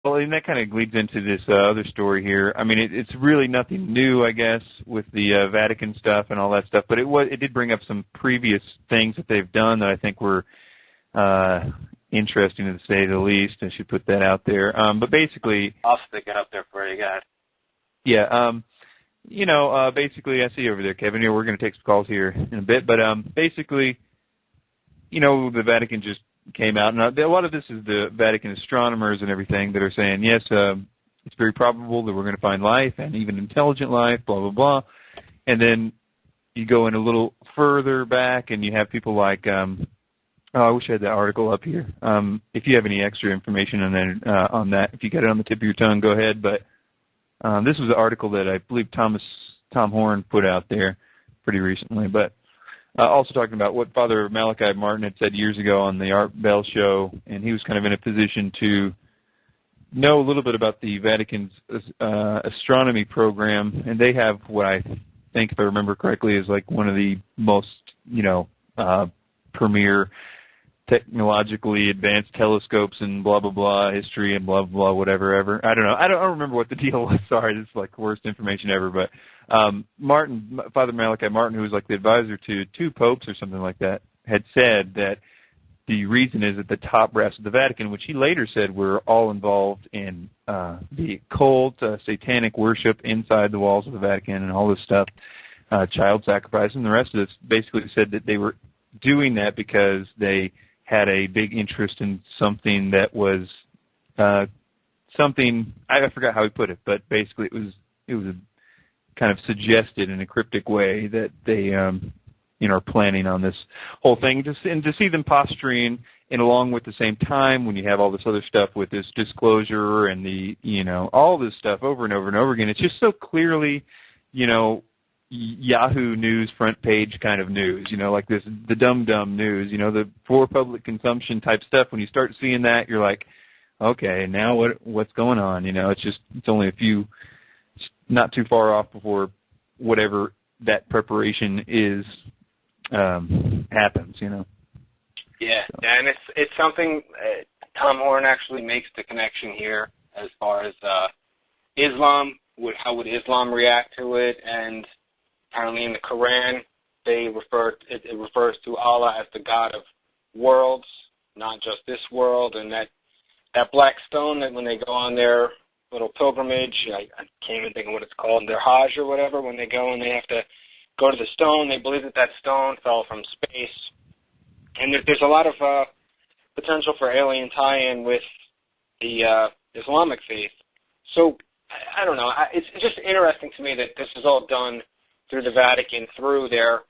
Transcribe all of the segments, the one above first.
Well, and that kind of leads into this other story here. I mean, it's really nothing new, I guess, with the Vatican stuff and all that stuff. But it did bring up some previous things that they've done that I think were interesting to say the least. I should put that out there. But basically, I'll stick it up there for you guys. Yeah. Basically, I see you over there, Kevin. Yeah, we're going to take some calls here in a bit. But basically, the Vatican just came out, and a lot of this is the Vatican astronomers and everything that are saying, yes, it's very probable that we're going to find life and even intelligent life, blah, blah, blah. And then you go in a little further back, and you have people like, I wish I had that article up here. If you have any extra information on that, if you got it on the tip of your tongue, go ahead. But this was an article that I believe Tom Horn put out there pretty recently, but also talking about what Father Malachi Martin had said years ago on the Art Bell show, and he was kind of in a position to know a little bit about the Vatican's astronomy program, and they have what I think, if I remember correctly, is like one of the most, premier technologically advanced telescopes and blah, blah, blah, history and blah, blah, blah, whatever, ever. I don't know. I don't remember what the deal was. Sorry, this is like the worst information ever. But Father Malachi Martin, who was like the advisor to two popes or something like that, had said that the reason is that the top brass of the Vatican, which he later said were all involved in the occult, satanic worship inside the walls of the Vatican and all this stuff, child sacrifice, and the rest of this, basically said that they were doing that because they had a big interest in something that was something, I forgot how he put it, but basically it was kind of suggested in a cryptic way that they are planning on this whole thing. And to see them posturing, and along with the same time when you have all this other stuff with this disclosure and the all this stuff over and over and over again, it's just so clearly Yahoo News front page kind of news, like this, the dumb news, the for public consumption type stuff. When you start seeing that, you're like, okay, now what's going on? It's only a few, not too far off before whatever that preparation is happens, Yeah, so. And it's something Tom Horn actually makes the connection here as far as Islam. How would Islam react to it? And apparently in the Quran, it refers to Allah as the God of worlds, not just this world. And that black stone that when they go on their little pilgrimage, I can't even think of what it's called, their Hajj or whatever, when they go and they have to go to the stone, they believe that stone fell from space. And there's a lot of potential for alien tie-in with the Islamic faith. So, I don't know. It's just interesting to me that this is all done through the Vatican, through their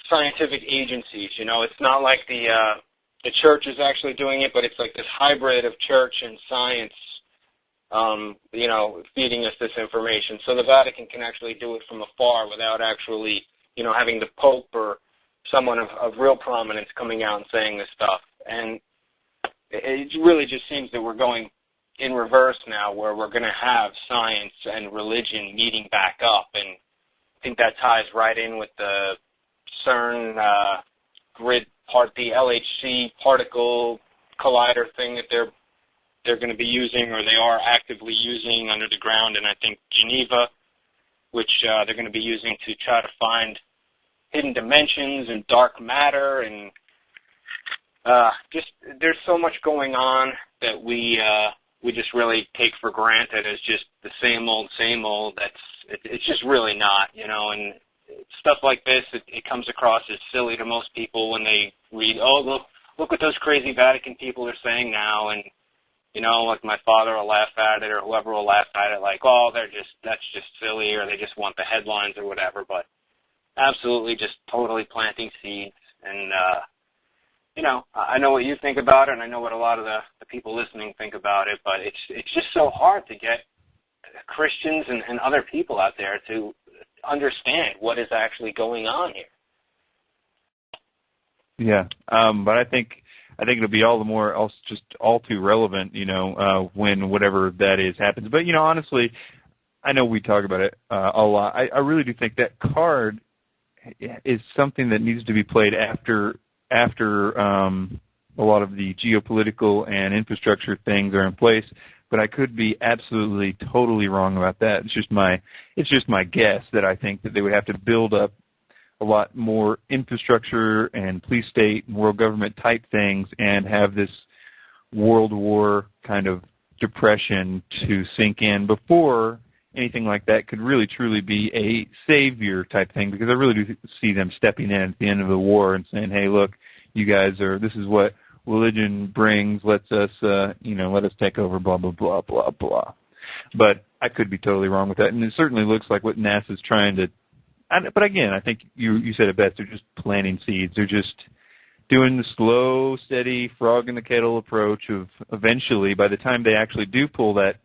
scientific agencies. It's not like the church is actually doing it, but it's like this hybrid of church and science, feeding us this information. So the Vatican can actually do it from afar without actually, having the Pope or someone of real prominence coming out and saying this stuff. And it really just seems that we're going in reverse now, where we're going to have science and religion meeting back up. And I think that ties right in with the CERN the LHC particle collider thing that they're going to be using, or they are actively using under the ground, and I think Geneva, which they're going to be using to try to find hidden dimensions and dark matter, and just there's so much going on that we just really take for granted as just the same old. It's just really not, and stuff like this, it comes across as silly to most people when they read, oh, look what those crazy Vatican people are saying now, and like my father will laugh at it, or whoever will laugh at it, like, oh, that's just silly, or they just want the headlines or whatever. But absolutely, just totally planting seeds. And I know what you think about it, and I know what a lot of the people listening think about it. But it's just so hard to get Christians and other people out there to understand what is actually going on here. Yeah, but I think it'll be all the more just all too relevant, when whatever that is happens. But honestly, I know we talk about it a lot. I really do think that card is something that needs to be played after a lot of the geopolitical and infrastructure things are in place. but I could be absolutely totally wrong about that. It's just my guess that I think that they would have to build up a lot more infrastructure and police state and world government type things and have this World War kind of depression to sink in before anything like that could really truly be a savior type thing, because I really do see them stepping in at the end of the war and saying, hey, look, you guys this is what religion brings, let us take over, blah, blah, blah, blah, blah. But I could be totally wrong with that, and it certainly looks like what NASA's trying to, but again, I think you said it best, they're just planting seeds. They're just doing the slow, steady, frog in the kettle approach of eventually, by the time they actually do pull that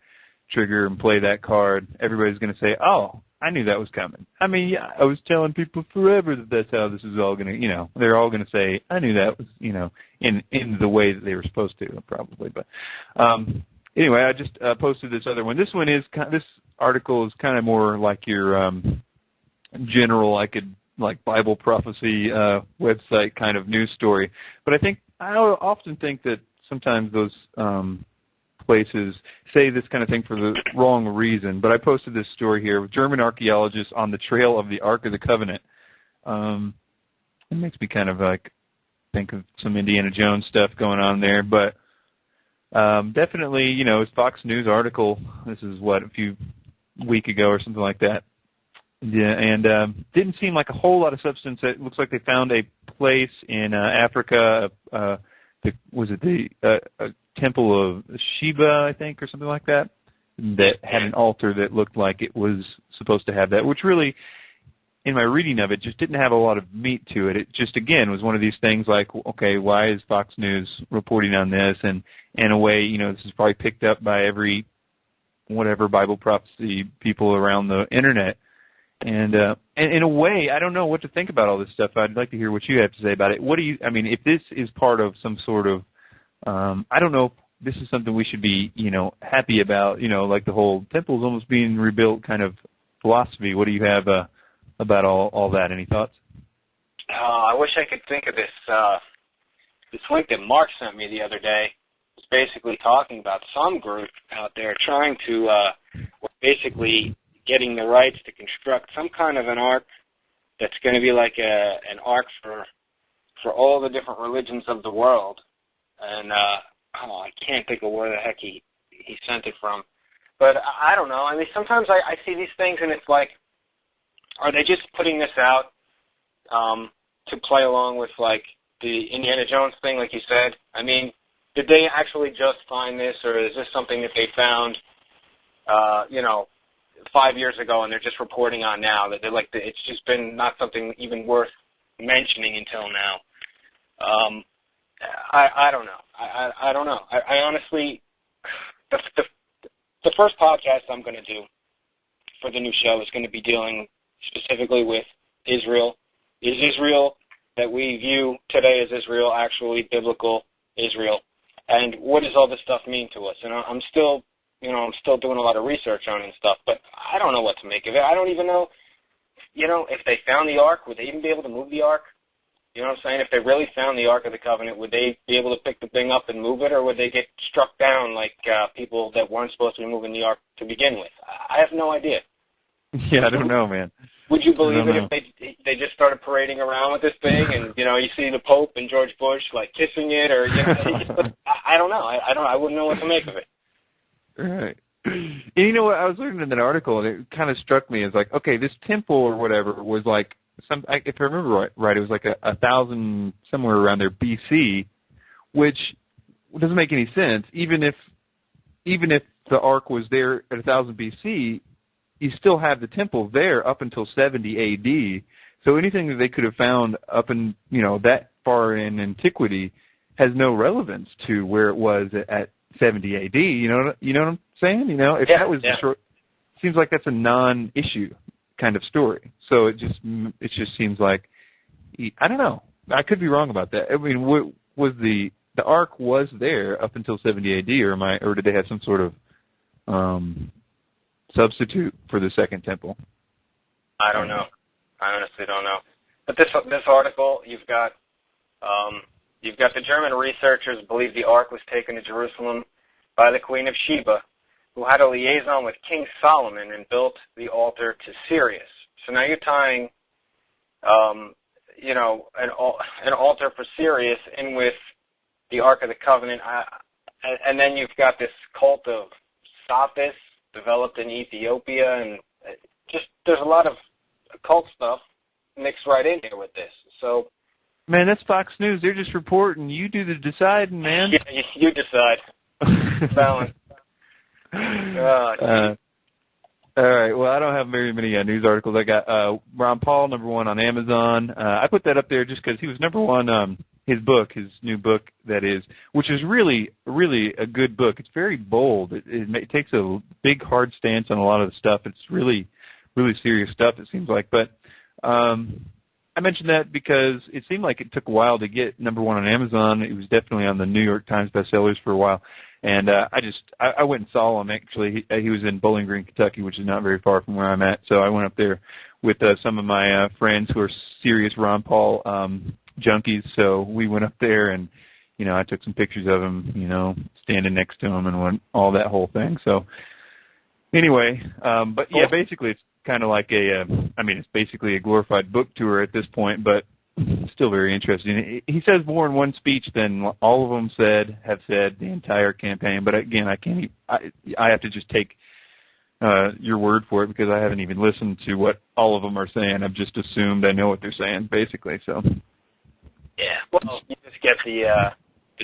trigger and play that card, everybody's going to say, oh, I knew that was coming. I mean, yeah, I was telling people forever that that's how this is all going to, they're all going to say, I knew that was, in the way that they were supposed to, probably. But anyway, I just posted this other one. This article is kind of more like your general, like Bible prophecy website kind of news story. But I often think that sometimes those places say this kind of thing for the wrong reason. But I posted this story here with German archaeologists on the trail of the Ark of the Covenant. It makes me kind of like think of some Indiana Jones stuff going on there. But definitely, it's Fox News article. This is a few week ago or something like that. Yeah, and didn't seem like a whole lot of substance. It looks like they found a place in Africa. Was it the temple of Sheba, I think, or something like that, that had an altar that looked like it was supposed to have that, which really, in my reading of it, just didn't have a lot of meat to it. It just, again, was one of these things like, okay, why is Fox News reporting on this? And in a way, this is probably picked up by every whatever Bible prophecy people around the internet. And in a way, I don't know what to think about all this stuff. I'd like to hear what you have to say about it. If this is part of some sort of, I don't know if this is something we should be, happy about, like the whole temple's almost being rebuilt kind of philosophy. What do you have about all that? Any thoughts? I wish I could think of this link that Mark sent me the other day. It's basically talking about some group out there trying to, basically getting the rights to construct some kind of an ark that's going to be like an ark for all the different religions of the world. And I can't think of where the heck he sent it from. But I don't know. I mean, sometimes I see these things and it's like, are they just putting this out to play along with like the Indiana Jones thing, like you said? I mean, did they actually just find this, or is this something that they found, 5 years ago, and they're just reporting on now? That they're like, it's just been not something even worth mentioning until now. I don't know. I don't know. I honestly, the first podcast I'm going to do for the new show is going to be dealing specifically with Israel. Is Israel that we view today as Israel actually biblical Israel? And what does all this stuff mean to us? And I'm still doing a lot of research on it and stuff, but I don't know what to make of it. I don't even know, if they found the Ark, would they even be able to move the Ark? You know what I'm saying? If they really found the Ark of the Covenant, would they be able to pick the thing up and move it, or would they get struck down like people that weren't supposed to be moving the Ark to begin with? I have no idea. Yeah, I don't know, man. Would you believe it if they just started parading around with this thing, and you see the Pope and George Bush like kissing it, or I don't know. I wouldn't know what to make of it. Right. And you know what? I was looking at that article, and it kind of struck me as like, okay, this temple or whatever was like if I remember right, it was like 1,000 somewhere around there BC, which doesn't make any sense. Even if the Ark was there at 1,000 BC, you still have the temple there up until 70 AD. So anything that they could have found up in that far in antiquity has no relevance to where it was at 70 AD. You know what I'm saying? If that was the short, seems like that's a non-issue kind of story. So it just seems like, I don't know. I could be wrong about that. I mean, was the Ark was there up until 70 AD, or did they have some sort of substitute for the second temple? I don't know. I honestly don't know. But this article, you've got the German researchers believe the Ark was taken to Jerusalem by the Queen of Sheba who had a liaison with King Solomon and built the altar to Sirius. So now you're tying, an altar for Sirius in with the Ark of the Covenant, and then you've got this cult of Sophis developed in Ethiopia, and just there's a lot of occult stuff mixed right in here with this. So, man, that's Fox News. They're just reporting. You do the deciding, man. Yeah, you decide. Balance. All right. Well, I don't have very many news articles. I got Ron Paul, #1 on Amazon. I put that up there just because he was #1. His new book, that is, which is really, really a good book. It's very bold. It takes a big, hard stance on a lot of the stuff. It's really, really serious stuff, it seems like. But I mentioned that because it seemed like it took a while to get #1 on Amazon. It was definitely on the New York Times bestsellers for a while. And I went and saw him, actually. He was in Bowling Green, Kentucky, which is not very far from where I'm at. So I went up there with some of my friends who are serious Ron Paul junkies. So we went up there and, I took some pictures of him, standing next to him and all that whole thing. So anyway, but yeah, basically it's kind of like it's basically a glorified book tour at this point, but still very interesting. He says more in one speech than all of them have said the entire campaign. But again, I have to just take your word for it because I haven't even listened to what all of them are saying. I've just assumed I know what they're saying, basically. So yeah, well, you just get the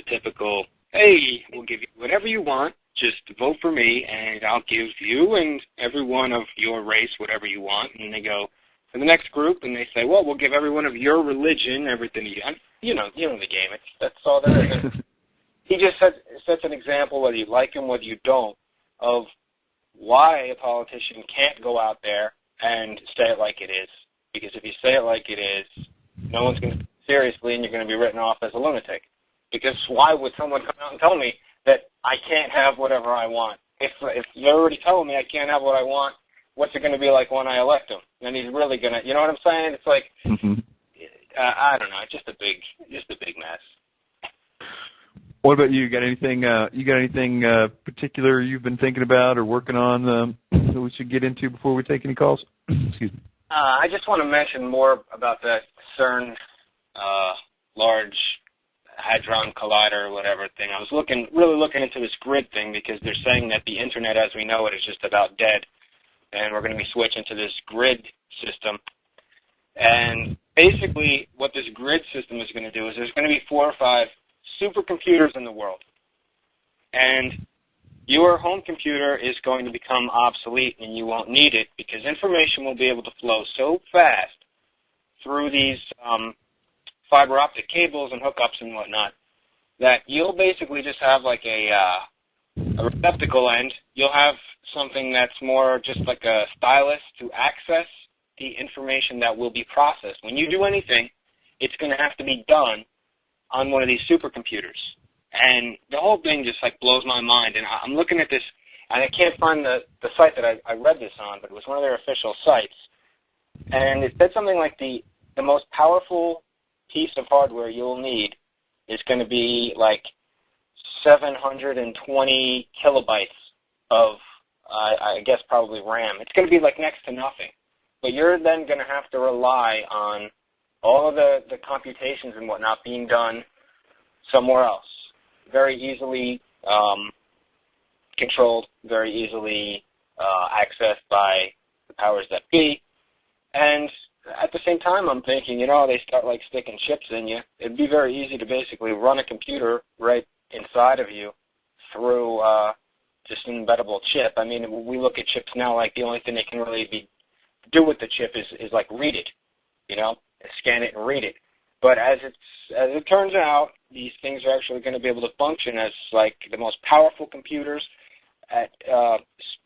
typical, hey, we'll give you whatever you want. Just vote for me, and I'll give you and everyone of your race whatever you want. And they go to the next group, and they say, well, we'll give everyone of your religion everything you know the game. That's all there is. He just sets an example, whether you like him, whether you don't, of why a politician can't go out there and say it like it is. Because if you say it like it is, no one's going to take it seriously, and you're going to be written off as a lunatic. Because why would someone come out and tell me that I can't have whatever I want? If they're already telling me I can't have what I want, what's it going to be like when I elect him? And he's really going to, you know what I'm saying? It's like, I don't know, it's just a big mess. What about you? Got anything particular you've been thinking about or working on that we should get into before we take any calls? Excuse me. I just want to mention more about that CERN Large Hadron Collider or whatever thing. I was really looking into this grid thing because they're saying that the internet as we know it is just about dead, and we're going to be switching to this grid system. And basically what this grid system is going to do is there's going to be 4 or 5 supercomputers in the world. And your home computer is going to become obsolete and you won't need it because information will be able to flow so fast through these fiber optic cables and hookups and whatnot that you'll basically just have like a receptacle end. You'll have something that's more just like a stylus to access the information that will be processed. When you do anything, it's going to have to be done on one of these supercomputers. And the whole thing just like blows my mind. And I'm looking at this, and I can't find the site that I read this on, but it was one of their official sites. And it said something like the most powerful piece of hardware you'll need is going to be like 720 kilobytes of, I guess, probably RAM. It's going to be like next to nothing. But you're then going to have to rely on all of the computations and whatnot being done somewhere else. Very easily controlled, very easily accessed by the powers that be. And at the same time, I'm thinking, they start like sticking chips in you. It'd be very easy to basically run a computer right inside of you through just an embeddable chip. I mean, we look at chips now like the only thing they can really do with the chip is like read it, scan it and read it. But as it turns out, these things are actually going to be able to function as like the most powerful computers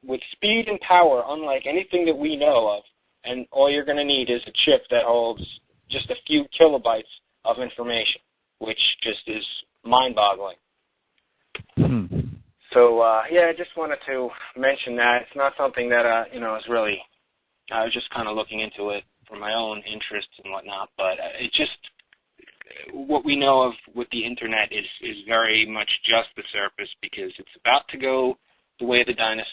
with speed and power unlike anything that we know of. And all you're going to need is a chip that holds just a few kilobytes of information, which just is mind-boggling. So, I just wanted to mention that. It's not something that, is really, I was just kind of looking into it for my own interests and whatnot, but it's just, what we know of with the Internet is very much just the surface because it's about to go the way of the dinosaurs.